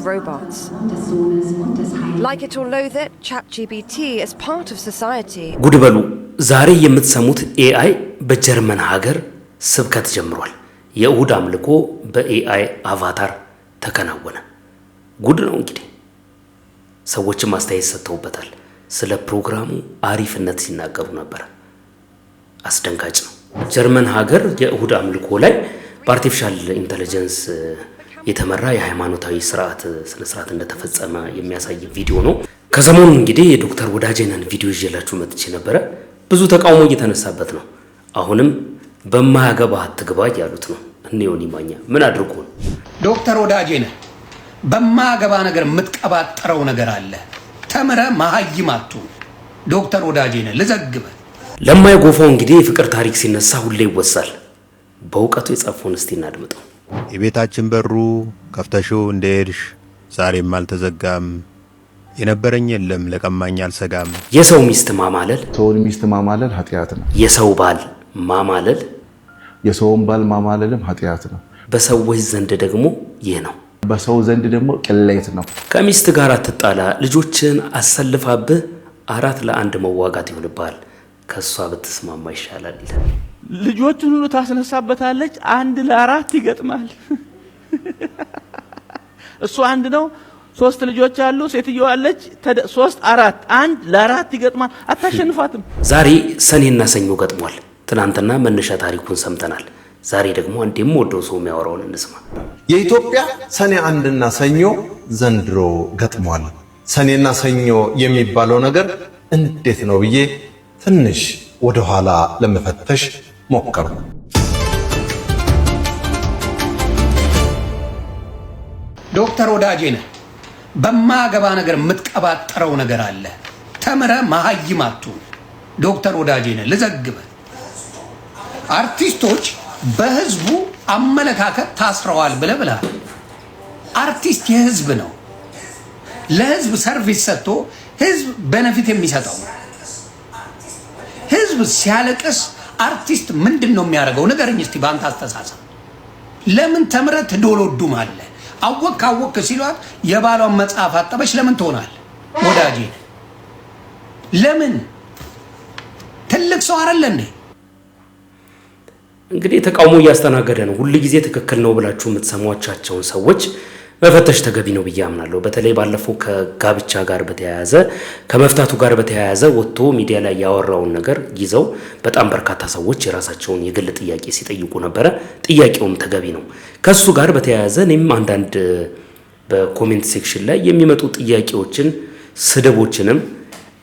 robots. Like it or loathe it, ChatGPT is part of society. ጉድ በሉ ዛሬ የምትሰሙት ኤአይ በጀርመን ሀገር ስብከት ጀምሯል። የእሁድ አምልኮ በኤአይ አቫታር ተከናወነ። ጉድ ነው እንግዲህ። ሰዎችም አስተያየት ሰጥተውበታል። ስለ ፕሮግራሙ አሪፍነት ሲናገሩ ነበር። አስደንጋጭ ነው። ጀርመን ሀገር የእሁድ አምልኮ ላይ በአርቲፊሻል ኢንተለጀንስ የተመራ የሃይማኖታዊ ስነ-ስርዓት እንደተፈጸመ የሚያሳይ ቪዲዮ ነው። ከሰሞኑ እንግዲህ የዶክተር ወዳጄነን ቪዲዮ ይዤላችሁ መጥቼ ነበረ። ብዙ ተቃውሞ እየተነሳበት ነው። አሁንም በማያገባ አትግባ እያሉት ነው። እኔውን ይማኛ ምን አድርጎ ነው? ዶክተር ወዳጄነን በማያገባ ነገር የምትቀባጥረው ነገር አለ። ተምረ መሀይም አትሁን። ዶክተር ወዳጄነን ልዘግበ ለማይጎፋው እንግዲህ የፍቅር ታሪክ ሲነሳ ሁሌ ይወሳል። በእውቀቱ የጻፈውን እስቲ እናድምጠው። የቤታችን በሩ ከፍተሽው እንደሄድሽ ዛሬም አልተዘጋም። የነበረኝ የለም ለቀማኝ አልሰጋም። የሰው ሚስት ማማለል ሰውን ሚስት ማማለል ኃጢአት ነው። የሰው ባል ማማለል የሰውን ባል ማማለልም ኃጢአት ነው። በሰዎች ዘንድ ደግሞ ይህ ነው። በሰው ዘንድ ደግሞ ቅሌት ነው። ከሚስት ጋር አትጣላ፣ ልጆችን አሰልፋብህ 4-1 መዋጋት ይሆንብሃል። ከሷ ብትስማማ ይሻላል ይላል። ልጆቹን ሁሉ ታስነሳበታለች። 1-4 ይገጥማል። እሱ አንድ ነው። 3 ልጆች አሉ። ሴትየዋ አለች 3-4 1-4 ይገጥማል። አታሸንፋትም። ዛሬ ሰኔና ሰኞ ገጥሟል። ትናንትና መነሻ ታሪኩን ሰምተናል። ዛሬ ደግሞ አንዴም ወደው ሰው የሚያወራውን እንስማ። የኢትዮጵያ ሰኔ 1ና ሰኞ ዘንድሮ ገጥሟል። ሰኔና ሰኞ የሚባለው ነገር እንዴት ነው ብዬ ትንሽ ወደ ኋላ ለመፈተሽ ሞከርኩ። ዶክተር ወዳጄነን በማያገባ ነገር የምትቀባጥረው ነገር አለ። ተምረ መሀይም አትሁን። ዶክተር ወዳጄነን ልዘግበ አርቲስቶች በህዝቡ አመለካከት ታስረዋል ብለህ አርቲስት የህዝብ ነው። ለህዝብ ሰርቪስ ሰጥቶ ህዝብ ቤኔፊት የሚሰጠው ህዝብ ሲያለቅስ አርቲስት ምንድን ነው የሚያደርገው? ንገረኝ እስቲ በአንተ አስተሳሰብ። ለምን ተምረህ ትዶሎዱማለህ? አወቅ ሲሏት የባሏን መጽሐፍ አጠበች ለምን ትሆናለህ? ወዳጄነን ለምን ትልቅ ሰው አይደለ እንዴ? እንግዲህ ተቃውሞ እያስተናገደ ነው። ሁሉ ጊዜ ትክክል ነው ብላችሁ የምትሰሟቻቸውን ሰዎች መፈተሽ ተገቢ ነው ብዬ አምናለሁ። በተለይ ባለፈው ከጋብቻ ጋር በተያያዘ ከመፍታቱ ጋር በተያያዘ ወጥቶ ሚዲያ ላይ ያወራውን ነገር ይዘው በጣም በርካታ ሰዎች የራሳቸውን የግል ጥያቄ ሲጠይቁ ነበረ። ጥያቄውም ተገቢ ነው። ከሱ ጋር በተያያዘ እኔም አንዳንድ በኮሜንት ሴክሽን ላይ የሚመጡ ጥያቄዎችን፣ ስድቦችንም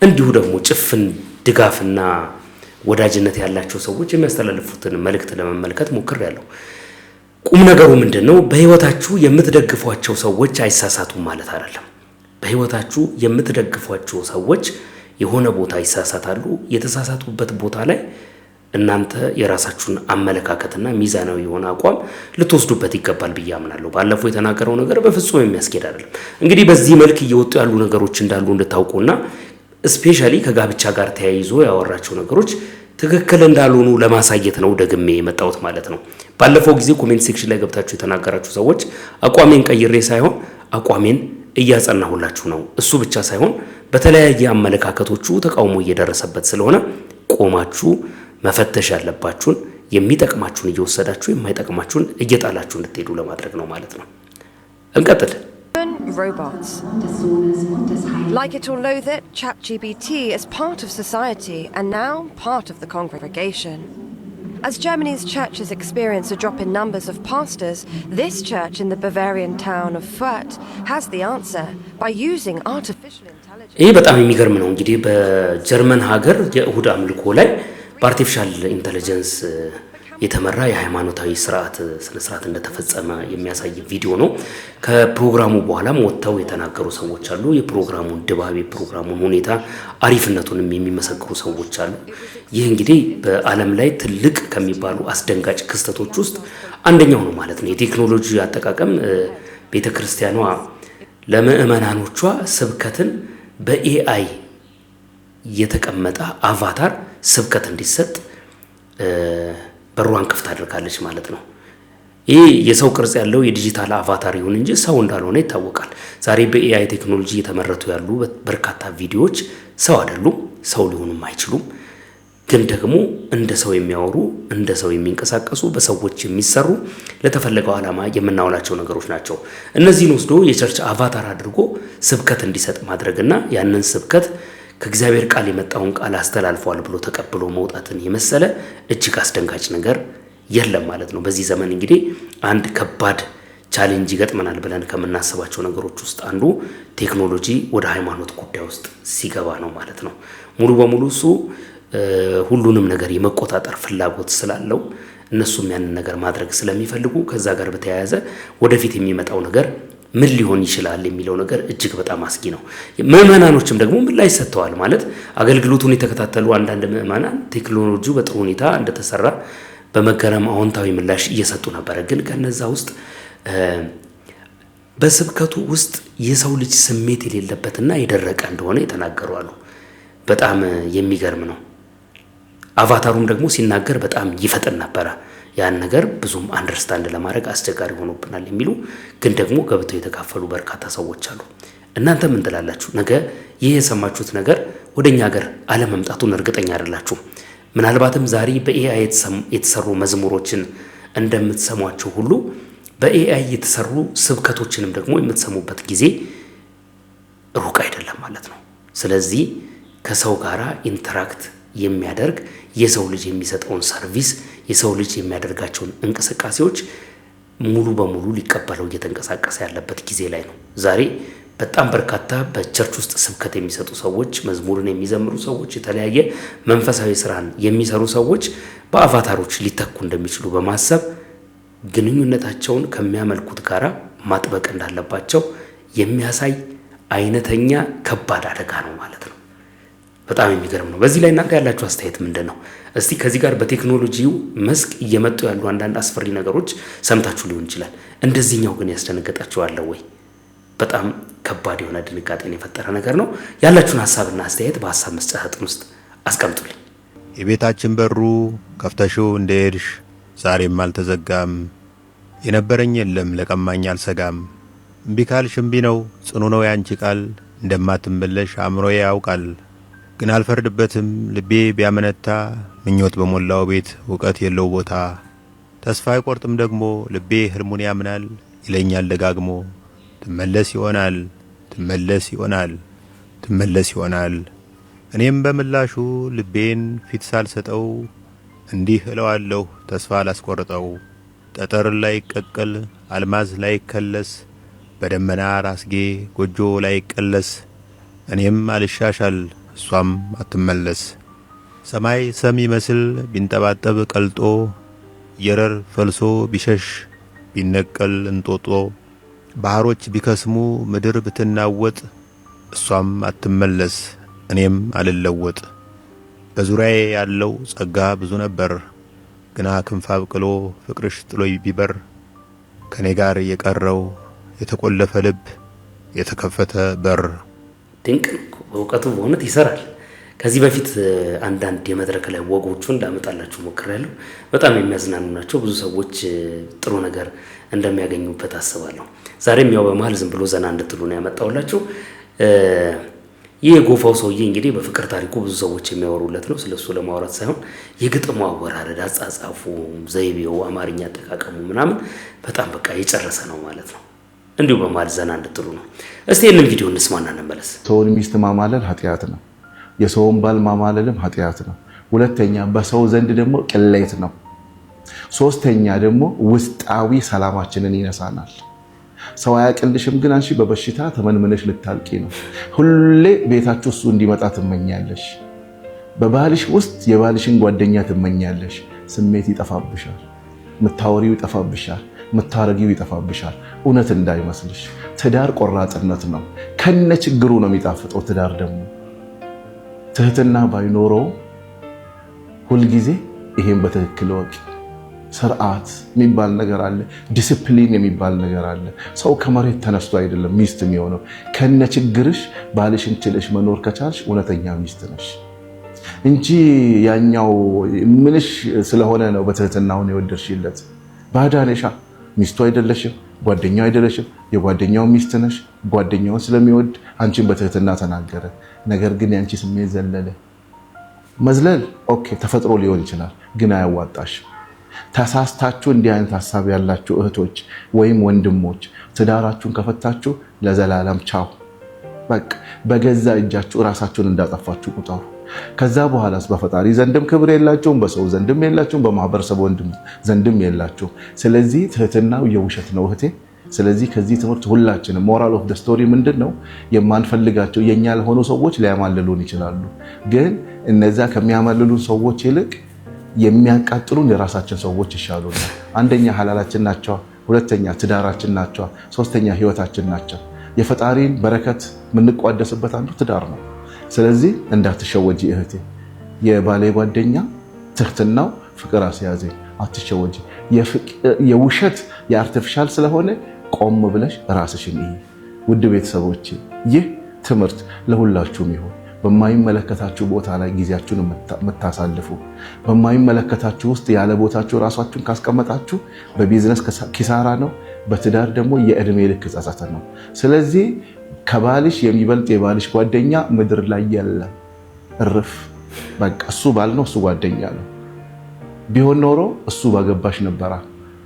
እንዲሁ ደግሞ ጭፍን ድጋፍና ወዳጅነት ያላቸው ሰዎች የሚያስተላልፉትን መልእክት ለመመልከት ሞክሬያለሁ። ቁም ነገሩ ምንድነው? በህይወታችሁ የምትደግፏቸው ሰዎች አይሳሳቱም ማለት አይደለም። በህይወታችሁ የምትደግፏቸው ሰዎች የሆነ ቦታ ይሳሳታሉ። የተሳሳቱበት ቦታ ላይ እናንተ የራሳችሁን አመለካከትና ሚዛናዊ የሆነ አቋም ልትወስዱበት ይገባል ብዬ አምናለሁ። ባለፈው የተናገረው ነገር በፍጹም የሚያስኬድ አይደለም። እንግዲህ በዚህ መልክ እየወጡ ያሉ ነገሮች እንዳሉ እንድታውቁና ስፔሻሊ ከጋብቻ ጋር ተያይዞ ያወራቸው ነገሮች ትክክል እንዳልሆኑ ለማሳየት ነው ደግሜ የመጣሁት ማለት ነው። ባለፈው ጊዜ ኮሜንት ሴክሽን ላይ ገብታችሁ የተናገራችሁ ሰዎች አቋሜን ቀይሬ ሳይሆን አቋሜን እያጸናሁላችሁ ነው። እሱ ብቻ ሳይሆን በተለያየ አመለካከቶቹ ተቃውሞ እየደረሰበት ስለሆነ ቆማችሁ መፈተሽ ያለባችሁን የሚጠቅማችሁን እየወሰዳችሁ የማይጠቅማችሁን እየጣላችሁ እንድትሄዱ ለማድረግ ነው ማለት ነው። እንቀጥል። Robots. Like it or loathe it, ChatGPT is part of society and now part of the congregation. As Germany's churches experience a drop in numbers of pastors, this church in the Bavarian town of Fürth has the answer by using artificial intelligence. ይህ በጣም የሚገርም ነው። እንግዲህ በጀርመን ሀገር የእሁድ አምልኮ ላይ በአርቲፊሻል ኢንተለጀንስ የተመራ የሃይማኖታዊ ስነ-ስርዓት እንደተፈጸመ የሚያሳይ ቪዲዮ ነው። ከፕሮግራሙ በኋላም ወጥተው የተናገሩ ሰዎች አሉ። የፕሮግራሙን ድባብ፣ የፕሮግራሙን ሁኔታ አሪፍነቱንም የሚመሰክሩ ሰዎች አሉ። ይህ እንግዲህ በዓለም ላይ ትልቅ ከሚባሉ አስደንጋጭ ክስተቶች ውስጥ አንደኛው ነው ማለት ነው። የቴክኖሎጂ አጠቃቀም ቤተክርስቲያኗ ለምእመናኖቿ ስብከትን በኤአይ የተቀመጠ አቫታር ስብከት እንዲሰጥ በሩን ክፍት አድርጋለች ማለት ነው። ይሄ የሰው ቅርጽ ያለው የዲጂታል አቫታር ይሁን እንጂ ሰው እንዳልሆነ ይታወቃል። ዛሬ በኤአይ ቴክኖሎጂ የተመረቱ ያሉ በርካታ ቪዲዮዎች ሰው አይደሉም፣ ሰው ሊሆኑም አይችሉም። ግን ደግሞ እንደ ሰው የሚያወሩ እንደ ሰው የሚንቀሳቀሱ በሰዎች የሚሰሩ ለተፈለገው ዓላማ የምናውላቸው ነገሮች ናቸው። እነዚህን ወስዶ የቸርች አቫታር አድርጎ ስብከት እንዲሰጥ ማድረግና ያንን ስብከት ከእግዚአብሔር ቃል የመጣውን ቃል አስተላልፏል ብሎ ተቀብሎ መውጣትን የመሰለ እጅግ አስደንጋጭ ነገር የለም ማለት ነው። በዚህ ዘመን እንግዲህ አንድ ከባድ ቻሌንጅ ይገጥመናል ብለን ከምናስባቸው ነገሮች ውስጥ አንዱ ቴክኖሎጂ ወደ ሃይማኖት ጉዳይ ውስጥ ሲገባ ነው ማለት ነው። ሙሉ በሙሉ እሱ ሁሉንም ነገር የመቆጣጠር ፍላጎት ስላለው እነሱም ያንን ነገር ማድረግ ስለሚፈልጉ ከዛ ጋር በተያያዘ ወደፊት የሚመጣው ነገር ምን ሊሆን ይችላል የሚለው ነገር እጅግ በጣም አስጊ ነው። ምዕመናኖችም ደግሞ ምላሽ ሰጥተዋል ማለት አገልግሎቱን የተከታተሉ አንዳንድ ምዕመናን ቴክኖሎጂው በጥሩ ሁኔታ እንደተሰራ በመገረም አዎንታዊ ምላሽ እየሰጡ ነበር። ግን ከነዛ ውስጥ በስብከቱ ውስጥ የሰው ልጅ ስሜት የሌለበትና የደረቀ እንደሆነ የተናገሩ አሉ። በጣም የሚገርም ነው። አቫታሩም ደግሞ ሲናገር በጣም ይፈጥን ነበረ። ያን ነገር ብዙም አንደርስታንድ ለማድረግ አስቸጋሪ ሆኖብናል የሚሉ ግን ደግሞ ገብተው የተካፈሉ በርካታ ሰዎች አሉ። እናንተ ምን ትላላችሁ? ነገ ይህ የሰማችሁት ነገር ወደኛ ሀገር አለመምጣቱን እርግጠኛ አይደላችሁም። ምናልባትም ዛሬ በኤአይ የተሰሩ መዝሙሮችን እንደምትሰሟቸው ሁሉ በኤአይ የተሰሩ ስብከቶችንም ደግሞ የምትሰሙበት ጊዜ ሩቅ አይደለም ማለት ነው። ስለዚህ ከሰው ጋራ ኢንተራክት የሚያደርግ የሰው ልጅ የሚሰጠውን ሰርቪስ የሰው ልጅ የሚያደርጋቸውን እንቅስቃሴዎች ሙሉ በሙሉ ሊቀበለው እየተንቀሳቀሰ ያለበት ጊዜ ላይ ነው። ዛሬ በጣም በርካታ በቸርች ውስጥ ስብከት የሚሰጡ ሰዎች፣ መዝሙርን የሚዘምሩ ሰዎች፣ የተለያየ መንፈሳዊ ስራን የሚሰሩ ሰዎች በአቫታሮች ሊተኩ እንደሚችሉ በማሰብ ግንኙነታቸውን ከሚያመልኩት ጋራ ማጥበቅ እንዳለባቸው የሚያሳይ አይነተኛ ከባድ አደጋ ነው ማለት ነው። በጣም የሚገርም ነው። በዚህ ላይ እናንተ ያላችሁ አስተያየት ምንድን ነው? እስቲ ከዚህ ጋር በቴክኖሎጂው መስክ እየመጡ ያሉ አንዳንድ አስፈሪ ነገሮች ሰምታችሁ ሊሆን ይችላል። እንደዚህኛው ግን ያስደነገጣችኋል ወይ? በጣም ከባድ የሆነ ድንጋጤን የፈጠረ ነገር ነው። ያላችሁን ሐሳብና አስተያየት በሐሳብ መስጫ ሳጥን ውስጥ አስቀምጡልኝ። የቤታችን በሩ ከፍተሽው እንደሄድሽ ዛሬም አልተዘጋም። የነበረኝ የለም ለቀማኝ አልሰጋም። እምቢ ካልሽ እምቢ ነው ጽኑ ነው ያንቺ ቃል። እንደማትመለሽ አእምሮዬ ያውቃል። ግን አልፈርድበትም ልቤ ቢያመነታ። ምኞት በሞላው ቤት እውቀት የለው ቦታ። ተስፋ አይቆርጥም ደግሞ ልቤ ህልሙን ያምናል። ይለኛል ደጋግሞ ትመለስ ይሆናል ትመለስ ይሆናል ትመለስ ይሆናል። እኔም በምላሹ ልቤን ፊት ሳልሰጠው እንዲህ እለዋለሁ ተስፋ ላስቆርጠው። ጠጠር ላይ ቀቀል አልማዝ ላይ ከለስ በደመና ራስጌ ጎጆ ላይ ቀለስ። እኔም አልሻሻል እሷም አትመለስ። ሰማይ ሰም ይመስል ቢንጠባጠብ ቀልጦ የረር ፈልሶ ቢሸሽ ቢነቀል እንጦጦ። ባህሮች ቢከስሙ ምድር ብትናወጥ እሷም አትመለስ እኔም አልለወጥ። በዙሪያዬ ያለው ጸጋ ብዙ ነበር ግና ክንፍ አብቅሎ ፍቅርሽ ጥሎይ ቢበር። ከኔ ጋር የቀረው የተቆለፈ ልብ የተከፈተ በር። ድንቅ ነው። በእውቀቱ በእውነት ይሰራል። ከዚህ በፊት አንዳንድ የመድረክ ላይ ወጎቹን ላመጣላችሁ ሞክሬያለሁ። በጣም የሚያዝናኑ ናቸው። ብዙ ሰዎች ጥሩ ነገር እንደሚያገኙበት አስባለሁ። ዛሬም ያው በመሀል ዝም ብሎ ዘና እንድትሉ ነው ያመጣውላችሁ። ይህ የጎፋው ሰውዬ እንግዲህ በፍቅር ታሪኩ ብዙ ሰዎች የሚያወሩለት ነው። ስለሱ ለማውራት ሳይሆን የግጥሙ አወራረድ፣ አጻጻፉ፣ ዘይቤው፣ አማርኛ አጠቃቀሙ ምናምን በጣም በቃ የጨረሰ ነው ማለት ነው። እንዲሁ በመሀል ዘና እንድትሉ ነው። እስቲ ይህንን ቪዲዮ እንስማና እንመለስ። ሰውን ሚስት ማማለል ኃጢአት ነው። የሰውን ባል ማማለልም ኃጢአት ነው። ሁለተኛ በሰው ዘንድ ደግሞ ቅሌት ነው። ሶስተኛ ደግሞ ውስጣዊ ሰላማችንን ይነሳናል። ሰው አያቅልሽም ግን አንቺ በበሽታ ተመንመነሽ ልታልቂ ነው። ሁሌ ቤታችሁ እሱ እንዲመጣ ትመኛለሽ። በባልሽ ውስጥ የባልሽን ጓደኛ ትመኛለሽ። ስሜት ይጠፋብሻል፣ ምታወሪው ይጠፋብሻል፣ ምታረጊው ይጠፋብሻል። እውነት እንዳይመስልሽ ትዳር ቆራጥነት ነው። ከነ ችግሩ ነው የሚጣፍጠው። ትዳር ደግሞ ትህትና ባይኖረው ሁልጊዜ ይሄን በትክክል ወቂ። ስርዓት የሚባል ነገር አለ፣ ዲሲፕሊን የሚባል ነገር አለ። ሰው ከመሬት ተነስቶ አይደለም ሚስት የሚሆነው። ከነ ችግርሽ ባልሽን ችለሽ መኖር ከቻልሽ እውነተኛ ሚስት ነሽ እንጂ ያኛው ምንሽ ስለሆነ ነው በትህትናውን የወደድሽለት። ባዳነሻ ሚስቱ አይደለሽም፣ ጓደኛው አይደለሽም፣ የጓደኛው ሚስት ነሽ። ጓደኛውን ስለሚወድ አንቺን በትህትና ተናገረ። ነገር ግን ያንቺ ስሜት ዘለለ። መዝለል ኦኬ ተፈጥሮ ሊሆን ይችላል፣ ግን አያዋጣሽ። ተሳስታችሁ እንዲህ አይነት ሐሳብ ያላችሁ እህቶች ወይም ወንድሞች ትዳራችሁን ከፈታችሁ ለዘላለም ቻው። በቃ በገዛ እጃችሁ ራሳችሁን እንዳጠፋችሁ ቁጠሩ። ከዛ በኋላስ በፈጣሪ ዘንድም ክብር የላችሁም፣ በሰው ዘንድም የላችሁም፣ በማህበረሰብ ዘንድም የላችሁም። ስለዚህ ትህትናው የውሸት ነው እህቴ። ስለዚህ ከዚህ ትምህርት ሁላችንም ሞራል ኦፍ ደ ስቶሪ ምንድን ነው? የማንፈልጋቸው የኛ ያልሆኑ ሰዎች ሊያማልሉን ይችላሉ። ግን እነዛ ከሚያማልሉን ሰዎች ይልቅ የሚያቃጥሉን የራሳችን ሰዎች ይሻሉናል። አንደኛ ሐላላችን ናቸው፣ ሁለተኛ ትዳራችን ናቸው፣ ሶስተኛ ህይወታችን ናቸው። የፈጣሪን በረከት የምንቋደስበት አንዱ ትዳር ነው። ስለዚህ እንዳትሸወጂ እህቴ። የባሌ ጓደኛ ትህትናው ፍቅር አስያዘኝ፣ አትሸወጂ። የውሸት የአርቲፊሻል ስለሆነ ቆም ብለሽ ራስሽን ይይ። ውድ ቤተሰቦች ይህ ትምህርት ለሁላችሁም ይሁን። በማይመለከታችሁ ቦታ ላይ ጊዜያችሁን የምታሳልፉ፣ በማይመለከታችሁ ውስጥ ያለ ቦታችሁ ራሳችሁን ካስቀመጣችሁ በቢዝነስ ኪሳራ ነው፣ በትዳር ደግሞ የእድሜ ልክ ጸጸት ነው። ስለዚህ ከባልሽ የሚበልጥ የባልሽ ጓደኛ ምድር ላይ የለም። እርፍ በቃ። እሱ ባል ነው፣ እሱ ጓደኛ ነው። ቢሆን ኖሮ እሱ ባገባሽ ነበራ።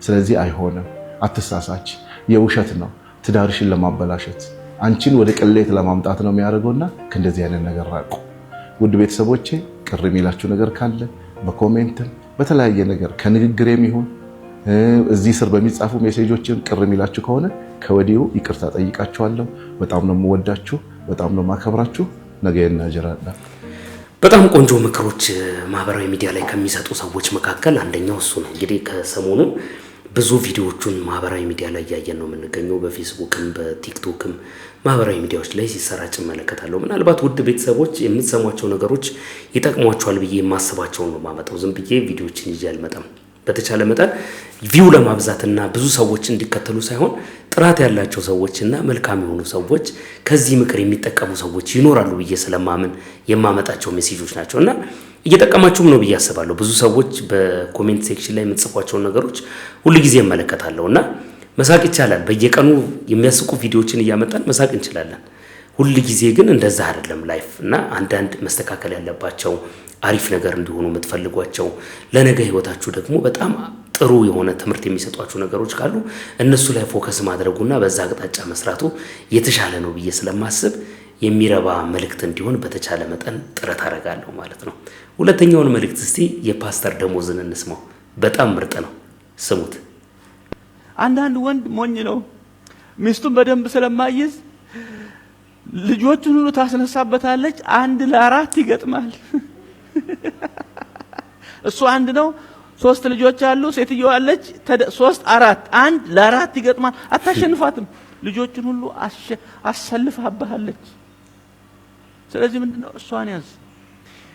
ስለዚህ አይሆንም። አትሳሳች። የውሸት ነው ትዳርሽን ለማበላሸት አንቺን ወደ ቅሌት ለማምጣት ነው የሚያደርገውና ከእንደዚህ አይነት ነገር ራቁ። ውድ ቤተሰቦቼ ቅር የሚላችሁ ነገር ካለ በኮሜንትም በተለያየ ነገር ከንግግሬም ይሁን እዚህ ስር በሚጻፉ ሜሴጆችን ቅር የሚላችሁ ከሆነ ከወዲሁ ይቅርታ ጠይቃችኋለሁ። በጣም ነው የምወዳችሁ፣ በጣም ነው የማከብራችሁ። ነገ እናጀራለን። በጣም ቆንጆ ምክሮች ማህበራዊ ሚዲያ ላይ ከሚሰጡ ሰዎች መካከል አንደኛው እሱ ነው። እንግዲህ ከሰሞኑ ብዙ ቪዲዮዎቹን ማህበራዊ ሚዲያ ላይ ያየን ነው የምንገኘው። በፌስቡክም በቲክቶክም ማህበራዊ ሚዲያዎች ላይ ሲሰራጭ እመለከታለሁ። ምናልባት ውድ ቤተሰቦች የምትሰሟቸው ነገሮች ይጠቅሟቸዋል ብዬ የማስባቸውን ነው የማመጣው። ዝም ብዬ ቪዲዮዎችን ይዤ አልመጣም። በተቻለ መጠን ቪው ለማብዛትና ብዙ ሰዎች እንዲከተሉ ሳይሆን ጥራት ያላቸው ሰዎችና መልካም የሆኑ ሰዎች ከዚህ ምክር የሚጠቀሙ ሰዎች ይኖራሉ ብዬ ስለማምን የማመጣቸው ሜሴጆች ናቸውና እየጠቀማችሁም ነው ብዬ አስባለሁ። ብዙ ሰዎች በኮሜንት ሴክሽን ላይ የምትጽፏቸውን ነገሮች ሁሉ ጊዜ እመለከታለሁና መሳቅ ይቻላል። በየቀኑ የሚያስቁ ቪዲዮዎችን እያመጣን መሳቅ እንችላለን። ሁሉ ጊዜ ግን እንደዛ አይደለም ላይፍ እና አንዳንድ መስተካከል ያለባቸው አሪፍ ነገር እንዲሆኑ የምትፈልጓቸው ለነገ ህይወታችሁ ደግሞ በጣም ጥሩ የሆነ ትምህርት የሚሰጧችሁ ነገሮች ካሉ እነሱ ላይ ፎከስ ማድረጉና በዛ አቅጣጫ መስራቱ የተሻለ ነው ብዬ ስለማስብ የሚረባ መልእክት እንዲሆን በተቻለ መጠን ጥረት አደርጋለሁ ማለት ነው። ሁለተኛውን መልእክት እስቲ የፓስተር ደሞዝን እንስማው። በጣም ምርጥ ነው፣ ስሙት። አንዳንድ ወንድ ሞኝ ነው። ሚስቱን በደንብ ስለማይዝ ልጆቹን ሁሉ ታስነሳበታለች። 1 ለ4 ይገጥማል። እሱ አንድ ነው፣ 3 ልጆች አሉ። ሴትየዋ አለች 3 4 1 ለ4 ይገጥማል። አታሸንፋትም። ልጆቹን ሁሉ አሰልፋባለች። ስለዚህ ምንድነው እሷን ያዝ።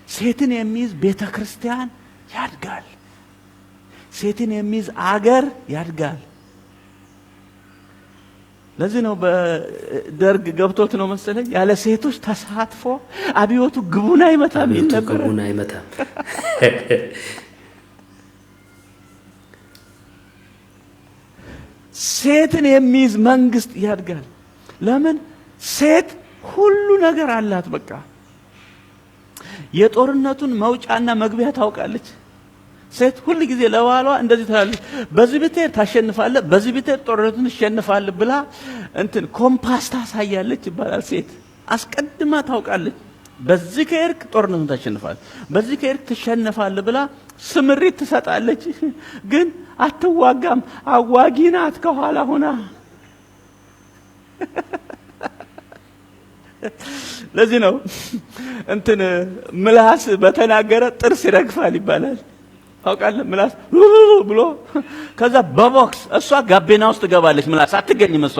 ሴትን የሚይዝ ቤተክርስቲያን ያድጋል። ሴትን የሚይዝ አገር ያድጋል። ለዚህ ነው በደርግ ገብቶት ነው መሰለኝ ያለ ሴቶች ተሳትፎ አብዮቱ ግቡን አይመታም ነበር። ግቡን አይመታም። ሴትን የሚይዝ መንግስት ያድጋል። ለምን? ሴት ሁሉ ነገር አላት። በቃ የጦርነቱን መውጫና መግቢያ ታውቃለች። ሴት ሁሉ ጊዜ ለባሏ እንደዚህ ትላለች፣ በዚህ ብትሄድ ታሸንፋለህ፣ በዚህ ብትሄድ ጦርነቱን ትሸንፋለህ ብላ እንትን ኮምፓስ ታሳያለች ይባላል። ሴት አስቀድማ ታውቃለች። በዚህ ከሄድክ ጦርነቱን ታሸንፋለህ፣ በዚህ ከሄድክ ትሸነፋለህ ብላ ስምሪት ትሰጣለች። ግን አትዋጋም። አዋጊ ናት ከኋላ ሆና። ለዚህ ነው እንትን ምላስ በተናገረ ጥርስ ይረግፋል ይባላል። ታውቃለህ? ምላስ ብሎ ከዛ በቦክስ እሷ ጋቢና ውስጥ ትገባለች። ምላስ አትገኝም። እሷ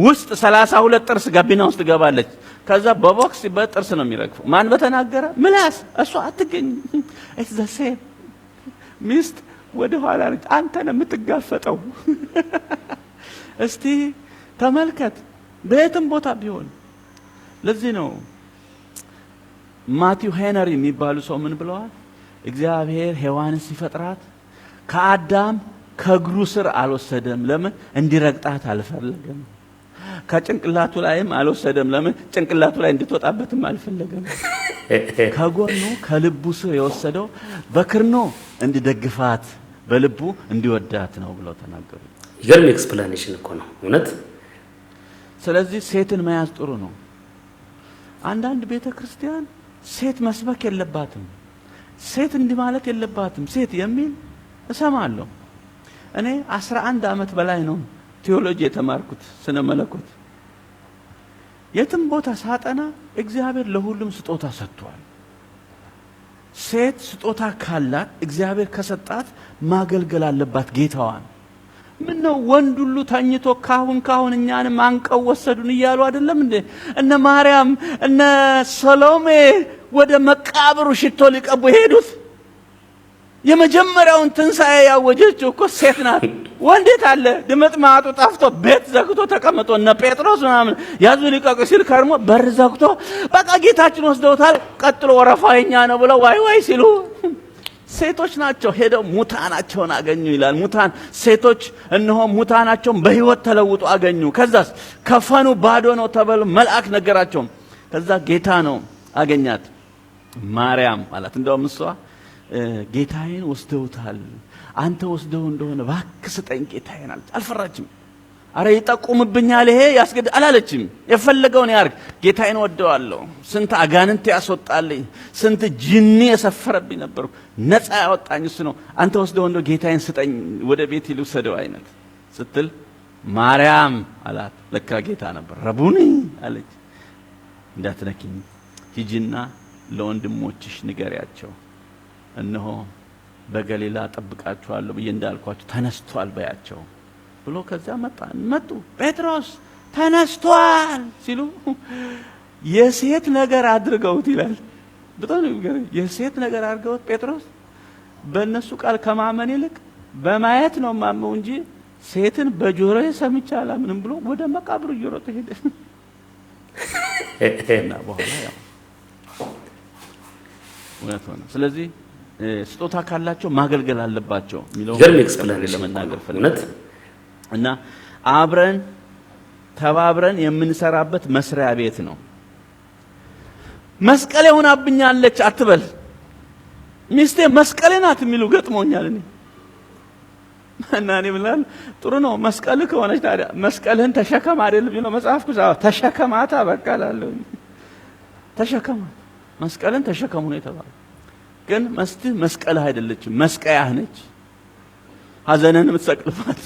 ውስጥ 32 ጥርስ ጋቢና ውስጥ ትገባለች። ከዛ በቦክስ በጥርስ ነው የሚረግፈው። ማን በተናገረ? ምላስ። እሷ አትገኝም። ኢትስ ዘ ሴም። ሚስት ወደ ኋላ ነች፣ አንተ ነው የምትጋፈጠው። እስቲ ተመልከት፣ በየትም ቦታ ቢሆን። ለዚህ ነው ማቲው ሄነሪ የሚባሉ ሰው ምን ብለዋል? እግዚአብሔር ሔዋንን ሲፈጥራት ከአዳም ከእግሩ ስር አልወሰደም። ለምን? እንዲረግጣት አልፈለገም። ከጭንቅላቱ ላይም አልወሰደም። ለምን? ጭንቅላቱ ላይ እንድትወጣበትም አልፈለገም። ከጎኑ ከልቡ ስር የወሰደው በክርኖ እንዲደግፋት በልቡ እንዲወዳት ነው ብለው ተናገሩ። ይገርም ኤክስፕላኔሽን እኮ ነው እውነት። ስለዚህ ሴትን መያዝ ጥሩ ነው። አንዳንድ ቤተክርስቲያን ሴት መስበክ የለባትም፣ ሴት እንዲህ ማለት የለባትም ሴት የሚል እሰማለሁ። እኔ 11 ዓመት በላይ ነው ቴዎሎጂ የተማርኩት ስነ መለኮት። የትም ቦታ ሳጠና እግዚአብሔር ለሁሉም ስጦታ ሰጥቷል። ሴት ስጦታ ካላት እግዚአብሔር ከሰጣት ማገልገል አለባት ጌታዋን። ምን ነው ወንድ ሁሉ ተኝቶ ካሁን እኛንም አንቀው ወሰዱን እያሉ አይደለም እንዴ? እነ ማርያም እነ ሰሎሜ ወደ መቃብሩ ሽቶ ሊቀቡ ሄዱት። የመጀመሪያውን ትንሣኤ ያወጀችው እኮ ሴት ናት። ወንዴት አለ? ድምጥ ማጡ ጠፍቶ ቤት ዘግቶ ተቀምጦ እነ ጴጥሮስ ምናምን ያዙ ሊቀቁ ሲል ከርሞ በር ዘግቶ በቃ ጌታችን ወስደውታል፣ ቀጥሎ ወረፋኛ ነው ብለው ዋይ ሲሉ ሴቶች ናቸው ሄደው ሙታናቸውን አገኙ ይላል። ሙታን ሴቶች እነሆ ሙታናቸውን በህይወት ተለውጦ አገኙ። ከዛስ ከፈኑ ባዶ ነው ተበሉ መልአክ ነገራቸው። ከዛ ጌታ ነው አገኛት ማርያም ማለት እንደውም እሷ ጌታዬን ወስደውታል፣ አንተ ወስደው እንደሆነ እባክህ ስጠኝ ጌታዬን አለች። አልፈራችም። አረ ይጠቁምብኛል ይሄ ያስገድ አላለችም። የፈለገውን ያርግ ጌታዬን ወደዋለሁ። ስንት አጋንንት ያስወጣልኝ፣ ስንት ጂኒ የሰፈረብኝ ነበር፣ ነፃ ያወጣኝ እሱ ነው። አንተ ወስደው እንደው ጌታዬን ስጠኝ ወደ ቤት ልውሰደው አይነት ስትል ማርያም አላት። ለካ ጌታ ነበር። ረቡኒ አለች። እንዳትነኪኝ ሂጂና ለወንድሞችሽ ንገሪያቸው እነሆ በገሊላ ጠብቃችኋለሁ ብዬ እንዳልኳችሁ ተነስቷል በያቸው ብሎ ከዛ መጡ። ጴጥሮስ ተነስቷል ሲሉ የሴት ነገር አድርገውት ይላል። በጣም የሴት ነገር አድርገውት ጴጥሮስ በእነሱ ቃል ከማመን ይልቅ በማየት ነው ማመው እንጂ ሴትን በጆሮዬ ሰምቼ አላምንም ብሎ ወደ መቃብሩ እየሮጠ ሄደ። እና በኋላ ያው እውነት ሆነ። ስለዚህ ስጦታ ካላቸው ማገልገል አለባቸው የሚለው ለመናገር ፈልጌ እና አብረን ተባብረን የምንሰራበት መስሪያ ቤት ነው። መስቀሌ ሆናብኛለች አትበል። ሚስቴ መስቀሌ ናት የሚሉ ገጥሞኛል እኔ እና እኔ ብላል ጥሩ ነው መስቀልህ ከሆነች ታዲያ መስቀልህን ተሸከም አይደል ቢለው መጽሐፍ ኩዛ ተሸከማታ በቃ እላለሁ። ተሸከማት መስቀልን ተሸከሙ ነው የተባለው። ግን መስቀልህ አይደለችም፣ መስቀያህ ነች። ሐዘንህን የምትሰቅልባት፣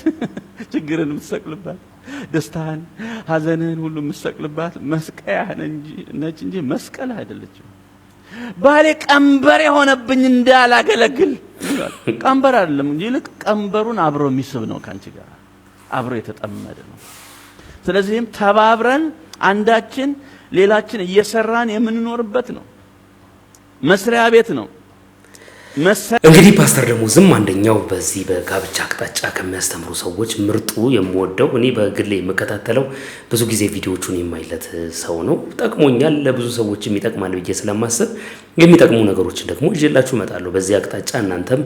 ችግርን የምትሰቅልባት፣ ደስታህን ሐዘንህን ሁሉ የምትሰቅልባት መስቀያህ ነች እንጂ መስቀልህ አይደለችም። ባሌ ቀንበር የሆነብኝ እንዳላገለግል ቀንበር አይደለም እንጂ ይልቅ ቀንበሩን አብሮ የሚስብ ነው፣ ካንቺ ጋር አብሮ የተጠመደ ነው። ስለዚህም ተባብረን አንዳችን ሌላችን እየሰራን የምንኖርበት ነው፣ መስሪያ ቤት ነው። እንግዲህ ፓስተር ደሞዝም አንደኛው በዚህ በጋብቻ አቅጣጫ ከሚያስተምሩ ሰዎች ምርጡ የምወደው እኔ በግሌ የምከታተለው ብዙ ጊዜ ቪዲዮቹን የማይለት ሰው ነው። ጠቅሞኛል፣ ለብዙ ሰዎች ይጠቅማል ብዬ ስለማስብ የሚጠቅሙ ነገሮችን ደግሞ ይዤላችሁ እመጣለሁ። በዚህ አቅጣጫ እናንተም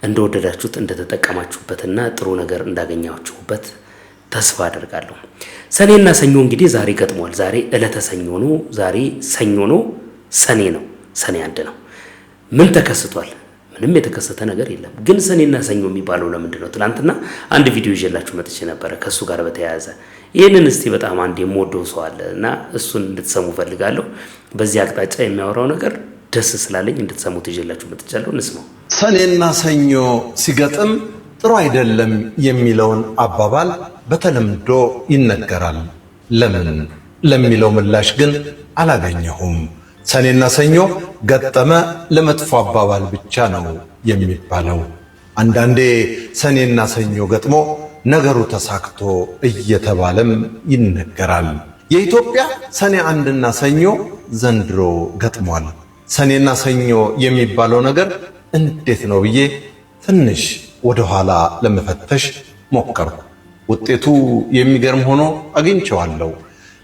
እንደወደዳችሁት እንደተጠቀማችሁበትና ጥሩ ነገር እንዳገኛችሁበት ተስፋ አደርጋለሁ። ሰኔና ሰኞ እንግዲህ ዛሬ ገጥሟል። ዛሬ ዕለተ ሰኞ ነው። ዛሬ ሰኞ ነው፣ ሰኔ ነው፣ ሰኔ 1 ነው። ምን ተከስቷል? ምንም የተከሰተ ነገር የለም። ግን ሰኔና ሰኞ የሚባለው ለምንድን ነው? ትናንትና አንድ ቪዲዮ ይዤላችሁ መጥቼ ነበረ ከሱ ጋር በተያያዘ። ይህንን እስቲ በጣም አንድ የምወደው ሰው አለ እና እሱን እንድትሰሙ ፈልጋለሁ። በዚህ አቅጣጫ የሚያወራው ነገር ደስ ስላለኝ እንድትሰሙት ይዤላችሁ መጥቻለሁ። እንስማው። ሰኔና ሰኞ ሲገጥም ጥሩ አይደለም የሚለውን አባባል በተለምዶ ይነገራል። ለምን ለሚለው ምላሽ ግን አላገኘሁም። ሰኔና ሰኞ ገጠመ ለመጥፎ አባባል ብቻ ነው የሚባለው። አንዳንዴ ሰኔና ሰኞ ገጥሞ ነገሩ ተሳክቶ እየተባለም ይነገራል። የኢትዮጵያ ሰኔ 1ና ሰኞ ዘንድሮ ገጥሟል። ሰኔና ሰኞ የሚባለው ነገር እንዴት ነው ብዬ ትንሽ ወደ ኋላ ለመፈተሽ ሞከርኩ። ውጤቱ የሚገርም ሆኖ አግኝቼዋለሁ።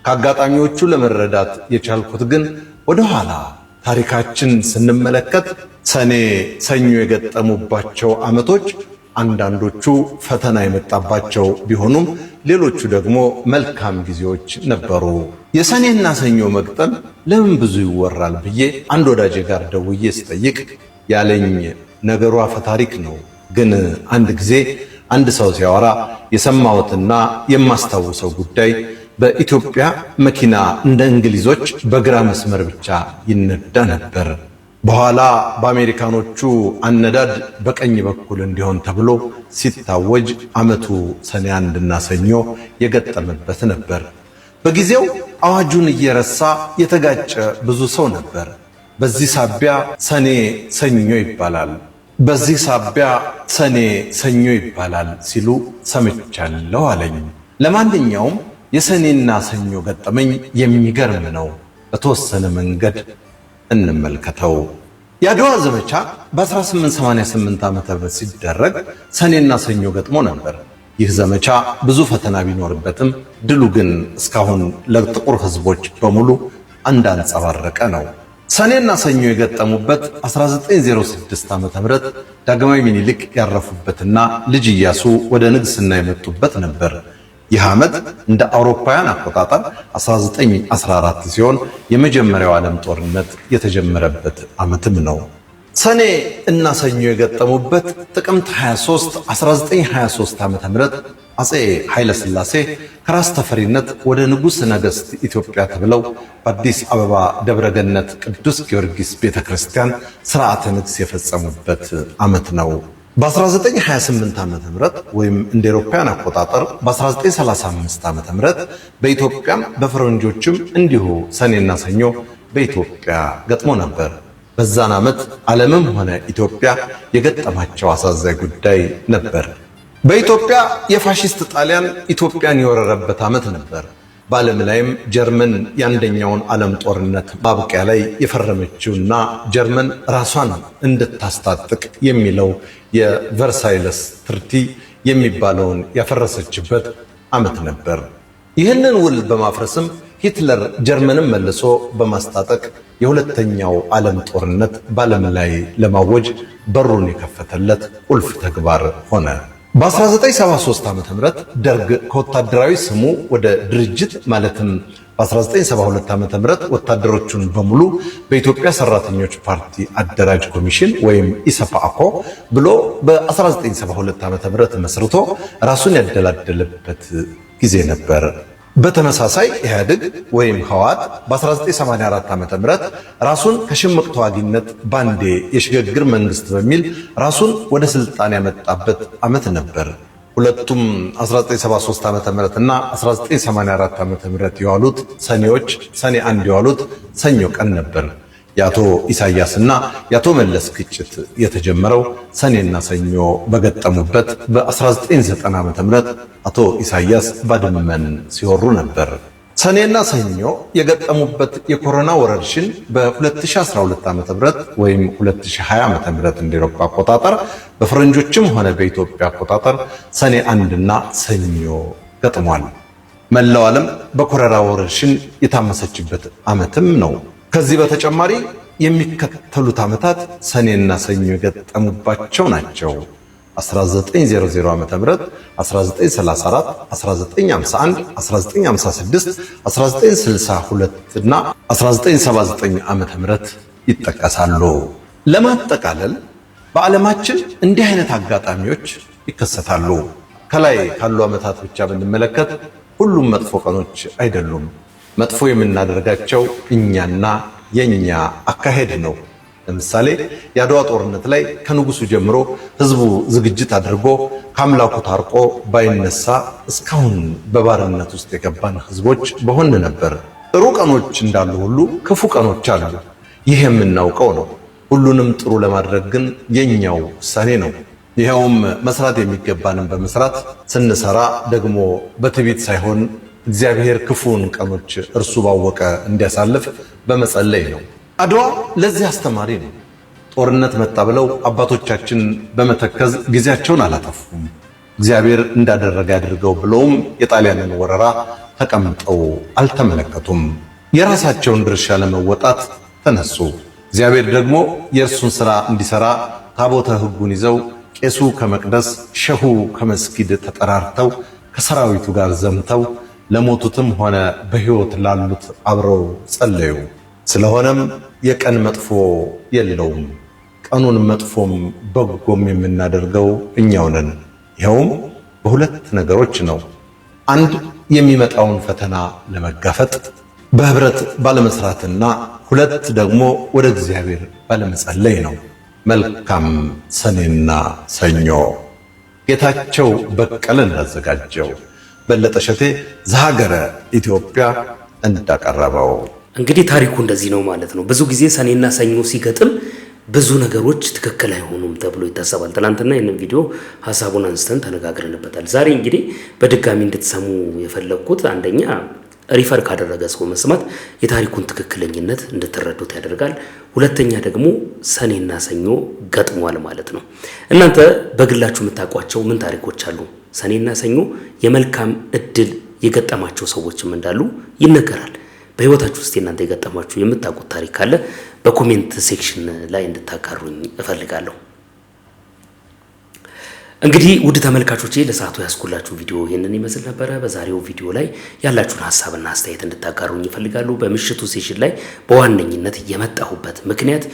ከአጋጣሚዎቹ ለመረዳት የቻልኩት ግን ወደ ኋላ ታሪካችን ስንመለከት ሰኔ ሰኞ የገጠሙባቸው ዓመቶች አንዳንዶቹ ፈተና የመጣባቸው ቢሆኑም ሌሎቹ ደግሞ መልካም ጊዜዎች ነበሩ። የሰኔና ሰኞ መግጠም ለምን ብዙ ይወራል ብዬ አንድ ወዳጄ ጋር ደውዬ ስጠይቅ ያለኝ ነገሩ አፈታሪክ ነው። ግን አንድ ጊዜ አንድ ሰው ሲያወራ የሰማሁትና የማስታውሰው ጉዳይ በኢትዮጵያ መኪና እንደ እንግሊዞች በግራ መስመር ብቻ ይነዳ ነበር። በኋላ በአሜሪካኖቹ አነዳድ በቀኝ በኩል እንዲሆን ተብሎ ሲታወጅ ዓመቱ ሰኔ አንድና ሰኞ የገጠመበት ነበር። በጊዜው አዋጁን እየረሳ የተጋጨ ብዙ ሰው ነበር። በዚህ ሳቢያ ሰኔ ሰኞ ይባላል፣ በዚህ ሳቢያ ሰኔ ሰኞ ይባላል ሲሉ ሰምቻለሁ አለኝ። ለማንኛውም የሰኔና ሰኞ ገጠመኝ የሚገርም ነው። በተወሰነ መንገድ እንመልከተው። የአድዋ ዘመቻ በ1888 ዓ.ም ሲደረግ ሰኔና ሰኞ ገጥሞ ነበር። ይህ ዘመቻ ብዙ ፈተና ቢኖርበትም ድሉ ግን እስካሁን ለጥቁር ሕዝቦች በሙሉ እንዳንጸባረቀ ነው። ሰኔና ሰኞ የገጠሙበት 1906 ዓ.ም ዳግማዊ ምኒልክ ያረፉበትና ልጅ ኢያሱ ወደ ንግስና የመጡበት ነበር። ይህ ዓመት እንደ አውሮፓውያን አቆጣጠር 1914 ሲሆን የመጀመሪያው ዓለም ጦርነት የተጀመረበት ዓመትም ነው። ሰኔ እና ሰኞ የገጠሙበት ጥቅምት 23 1923 ዓ.ም አፄ ኃይለ ሥላሴ ከራስ ተፈሪነት ወደ ንጉሥ ነገሥት ኢትዮጵያ ተብለው በአዲስ አበባ ደብረገነት ቅዱስ ጊዮርጊስ ቤተክርስቲያን ሥርዓተ ንግሥ የፈጸሙበት ዓመት ነው። በ1928 ዓ.ም ወይም እንደ አውሮፓውያን አቆጣጠር በ1935 ዓ.ም በኢትዮጵያም በፈረንጆችም እንዲሁ ሰኔና ሰኞ በኢትዮጵያ ገጥሞ ነበር። በዛን ዓመት ዓለምም ሆነ ኢትዮጵያ የገጠማቸው አሳዛኝ ጉዳይ ነበር። በኢትዮጵያ የፋሺስት ጣሊያን ኢትዮጵያን የወረረበት ዓመት ነበር። በዓለም ላይም ጀርመን የአንደኛውን ዓለም ጦርነት ማብቂያ ላይ የፈረመችውና ጀርመን ራሷን እንድታስታጥቅ የሚለው የቨርሳይለስ ትሪቲ የሚባለውን ያፈረሰችበት ዓመት ነበር። ይህንን ውል በማፍረስም ሂትለር ጀርመንን መልሶ በማስታጠቅ የሁለተኛው ዓለም ጦርነት በዓለም ላይ ለማወጅ በሩን የከፈተለት ቁልፍ ተግባር ሆነ። በ1973 ዓ.ም ደርግ ከወታደራዊ ስሙ ወደ ድርጅት ማለትም በ1972 ዓ.ም ወታደሮቹን በሙሉ በኢትዮጵያ ሰራተኞች ፓርቲ አደራጅ ኮሚሽን ወይም ኢሰፓኮ ብሎ በ1972 ዓ.ም መስርቶ ራሱን ያደላደለበት ጊዜ ነበር። በተመሳሳይ ኢህአዴግ ወይም ህወሓት በ1984 ዓ.ም ራሱን ከሽምቅ ተዋጊነት ባንዴ የሽግግር መንግስት በሚል ራሱን ወደ ስልጣን ያመጣበት ዓመት ነበር። ሁለቱም 1973 ዓ.ም እና 1984 ዓ.ም የዋሉት ሰኔዎች ሰኔ አንድ የዋሉት ሰኞ ቀን ነበር። የአቶ ኢሳያስና የአቶ መለስ ግጭት የተጀመረው ሰኔና ሰኞ በገጠሙበት በ1990 ዓ.ም አቶ ኢሳያስ ባድመን ሲወሩ ነበር። ሰኔና ሰኞ የገጠሙበት የኮሮና ወረርሽኝ በ2012 ዓ.ም ወይም 2020 ዓ.ም እንደ አውሮፓ አቆጣጠር በፈረንጆችም ሆነ በኢትዮጵያ አቆጣጠር ሰኔ አንድና ሰኞ ገጥሟል። መላው ዓለም በኮሮና ወረርሽኝ የታመሰችበት ዓመትም ነው። ከዚህ በተጨማሪ የሚከተሉት ዓመታት ሰኔና ሰኞ የገጠሙባቸው ናቸው። 1900 ዓ.ም 1934 1951 1956 1962 እና 1979 ዓ.ም ይጠቀሳሉ። ለማጠቃለል በዓለማችን እንዲህ አይነት አጋጣሚዎች ይከሰታሉ። ከላይ ካሉ ዓመታት ብቻ ብንመለከት ሁሉም መጥፎ ቀኖች አይደሉም። መጥፎ የምናደርጋቸው እኛና የኛ አካሄድ ነው። ለምሳሌ የአድዋ ጦርነት ላይ ከንጉሱ ጀምሮ ህዝቡ ዝግጅት አድርጎ ከአምላኩ ታርቆ ባይነሳ እስካሁን በባርነት ውስጥ የገባን ህዝቦች በሆን ነበር። ጥሩ ቀኖች እንዳሉ ሁሉ ክፉ ቀኖች አሉ። ይህ የምናውቀው ነው። ሁሉንም ጥሩ ለማድረግ ግን የኛው ውሳኔ ነው። ይኸውም መስራት የሚገባንን በመስራት ስንሰራ ደግሞ በትዕቢት ሳይሆን እግዚአብሔር ክፉን ቀኖች እርሱ ባወቀ እንዲያሳልፍ በመጸለይ ነው። አድዋ ለዚህ አስተማሪ ነው። ጦርነት መጣ ብለው አባቶቻችን በመተከዝ ጊዜያቸውን አላጠፉም። እግዚአብሔር እንዳደረገ አድርገው ብለውም የጣሊያንን ወረራ ተቀምጠው አልተመለከቱም። የራሳቸውን ድርሻ ለመወጣት ተነሱ። እግዚአብሔር ደግሞ የእርሱን ሥራ እንዲሰራ ታቦተ ሕጉን ይዘው ቄሱ ከመቅደስ ሸሁ ከመስጊድ ተጠራርተው ከሰራዊቱ ጋር ዘምተው ለሞቱትም ሆነ በሕይወት ላሉት አብረው ጸለዩ። ስለሆነም የቀን መጥፎ የለውም፣ ቀኑን መጥፎም በጎም የምናደርገው እኛው ነን። ይኸውም በሁለት ነገሮች ነው። አንድ የሚመጣውን ፈተና ለመጋፈጥ በህብረት ባለመስራትና ሁለት ደግሞ ወደ እግዚአብሔር ባለመጸለይ ነው። መልካም ሰኔና ሰኞ። ጌታቸው በቀለ እንዳዘጋጀው፣ በለጠ ሸቴ ዘሀገረ ኢትዮጵያ እንዳቀረበው። እንግዲህ ታሪኩ እንደዚህ ነው ማለት ነው። ብዙ ጊዜ ሰኔና ሰኞ ሲገጥም ብዙ ነገሮች ትክክል አይሆኑም ተብሎ ይታሰባል። ትናንትና ይህንን ቪዲዮ ሀሳቡን አንስተን ተነጋግረንበታል። ዛሬ እንግዲህ በድጋሚ እንድትሰሙ የፈለግኩት አንደኛ ሪፈር ካደረገ ሰው መስማት የታሪኩን ትክክለኝነት እንድትረዱት ያደርጋል። ሁለተኛ ደግሞ ሰኔና ሰኞ ገጥሟል ማለት ነው። እናንተ በግላችሁ የምታውቋቸው ምን ታሪኮች አሉ? ሰኔና ሰኞ የመልካም እድል የገጠማቸው ሰዎችም እንዳሉ ይነገራል። በህይወታችሁ ውስጥ እናንተ የገጠማችሁ የምታውቁት ታሪክ ካለ በኮሜንት ሴክሽን ላይ እንድታጋሩኝ እፈልጋለሁ። እንግዲህ ውድ ተመልካቾቼ ለሰዓቱ ያስኩላችሁ ቪዲዮ ይህንን ይመስል ነበረ። በዛሬው ቪዲዮ ላይ ያላችሁን ሀሳብና አስተያየት እንድታጋሩኝ ይፈልጋሉ። በምሽቱ ሴሽን ላይ በዋነኝነት የመጣሁበት ምክንያት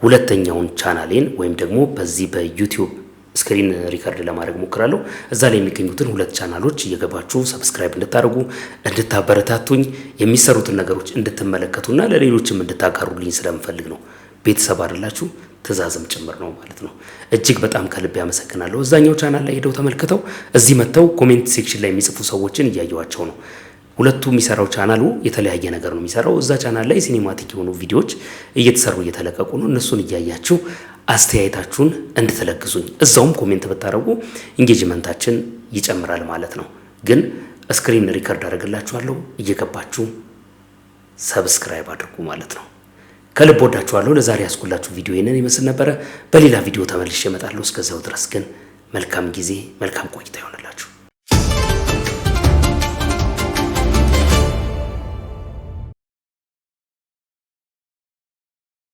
ሁለተኛውን ቻናሌን ወይም ደግሞ በዚህ በዩቲዩብ ስክሪን ሪከርድ ለማድረግ ሞክራለሁ። እዛ ላይ የሚገኙትን ሁለት ቻናሎች እየገባችሁ ሰብስክራይብ እንድታደርጉ እንድታበረታቱኝ፣ የሚሰሩትን ነገሮች እንድትመለከቱና ለሌሎችም እንድታጋሩልኝ ስለምፈልግ ነው። ቤተሰብ አይደላችሁ ትእዛዝም ጭምር ነው ማለት ነው። እጅግ በጣም ከልብ ያመሰግናለሁ። እዛኛው ቻናል ላይ ሄደው ተመልክተው እዚህ መጥተው ኮሜንት ሴክሽን ላይ የሚጽፉ ሰዎችን እያየዋቸው ነው። ሁለቱ የሚሰራው ቻናሉ የተለያየ ነገር ነው የሚሰራው። እዛ ቻናል ላይ ሲኒማቲክ የሆኑ ቪዲዮዎች እየተሰሩ እየተለቀቁ ነው። እነሱን እያያችሁ አስተያየታችሁን እንድትለግሱኝ፣ እዛውም ኮሜንት ብታደርጉ ኢንጌጅመንታችን ይጨምራል ማለት ነው። ግን ስክሪን ሪከርድ አደርግላችኋለሁ፣ እየገባችሁ ሰብስክራይብ አድርጉ ማለት ነው። ከልብ ወዳችኋለሁ። ለዛሬ ያስኩላችሁ ቪዲዮ ይሄንን ይመስል ነበረ። በሌላ ቪዲዮ ተመልሼ እመጣለሁ። እስከዛው ድረስ ግን መልካም ጊዜ፣ መልካም ቆይታ ይሆንላችሁ።